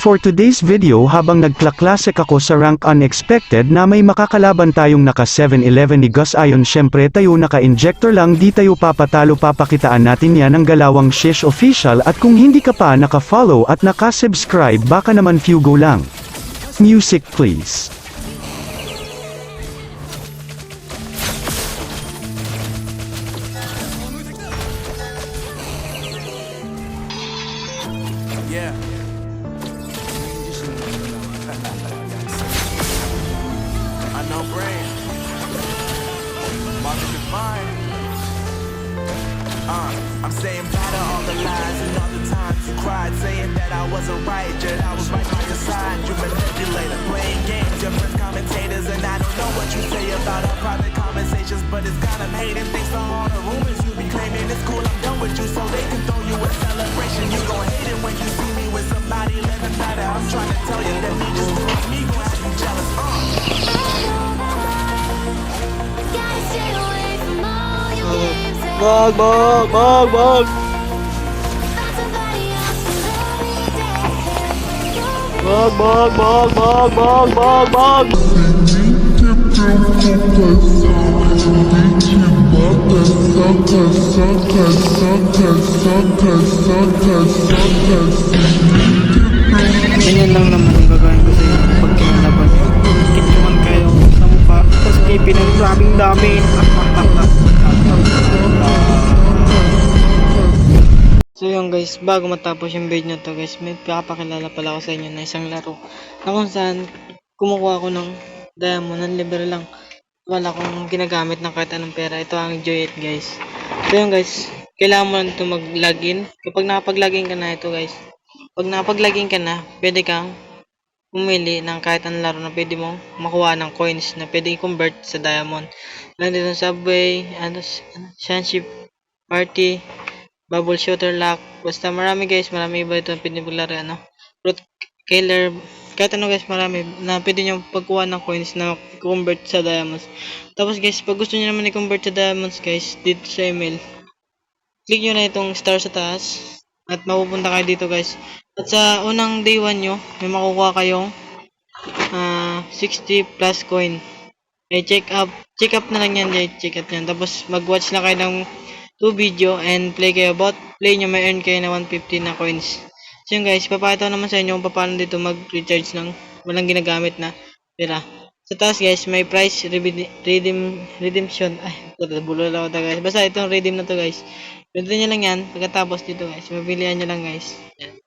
For today's video, habang nagkla-classic ako sa rank unexpected na may makakalaban tayong naka 7-11 ni Gus Ion, syempre tayo naka-injector lang, di tayo papatalo, papakitaan natin yan ng galawang shish official. At kung hindi ka pa naka-follow at naka-subscribe, baka naman few go lang. Music please. Yeah. I know brain. Market divine. I'm saying bye to all the lies and all the times you cried, saying that I wasn't right, yet I was right by your side. You manipulator, playing games, your friends commentators, and I don't know what you say about our private conversations, but it's got them hating. Thanks to all the rumors you be claiming. It's cool, I'm done with you, so they can throw you a celebration. You gon' hate it when you see me with somebody living better. I'm trying to tell you that me just doing me gon' have you jealous. Bog. Ganyan lang naman yung gagawin ko sa'yo pag kinalaban. Kit naman kayo sa mukha. Tapos kayo pinag-grabbing dami. So yun guys, bago matapos yung video na to guys, may papakilala pala ako sa inyo na isang laro na kung saan kumukuha ako ng diamond ng libre lang. Wala akong ginagamit ng kahit anong pera. Ito ang Joy 8 guys. So yun guys, kailangan mo lang ito mag-login. Kapag nakapag-login ka na ito guys, pag nakapag-login ka na, pwede kang pumili ng kahit anong laro na pwede mong makuha ng coins na pwede i-convert sa diamond. Nandito sa Subway, Sunship Party, Bubble Shooter Lock, basta marami guys, marami iba ito na pwede maglaro, Root Killer, kahit ano guys, marami na pwede nyo pagkuha ng coins na convert sa diamonds. Tapos guys, pag gusto nyo naman i-convert sa diamonds guys, dito sa email, click nyo na itong star sa taas at mapupunta kayo dito guys. At sa unang day 1 nyo, may makukuha kayong 60 plus coin. Check up na lang yan, check up yan. Tapos mag-watch na kayo ng 2 video and play kayo. About play nyo, may earn kayo na 150 na coins. So yun guys, papakita ko naman sa inyo kung paano dito mag-recharge ng walang ginagamit na pera. Sa taas guys, may price redemption. Ay, bulol ako guys. Basta itong redeem na to guys. Pwede nyo lang yan. Pagkatapos dito guys, mabilihan nyo lang guys. Yan.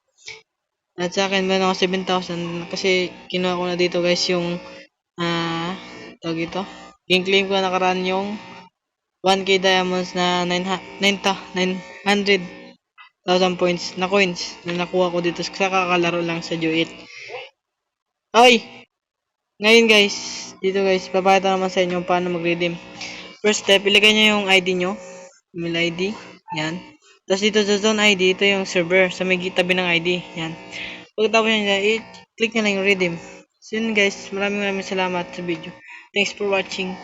At sa akin, meron ako 7,000 kasi kinuha ko na dito guys yung tawag ito. Claim ko na nakaraan yung 1k diamonds na 900,000 points na coins na nakuha ko dito sa kakalaro lang sa Joy 8. Okay! Ngayon guys, dito guys, papakita naman sa inyo paano mag-redeem. First step, ilagay nyo yung ID nyo. Email ID. Yan. Tapos dito sa zone ID, ito yung server sa may tabi ng ID. Yan. Pagkatapos nyo, i-click nyo lang yung redeem. So yun guys, maraming salamat sa video. Thanks for watching.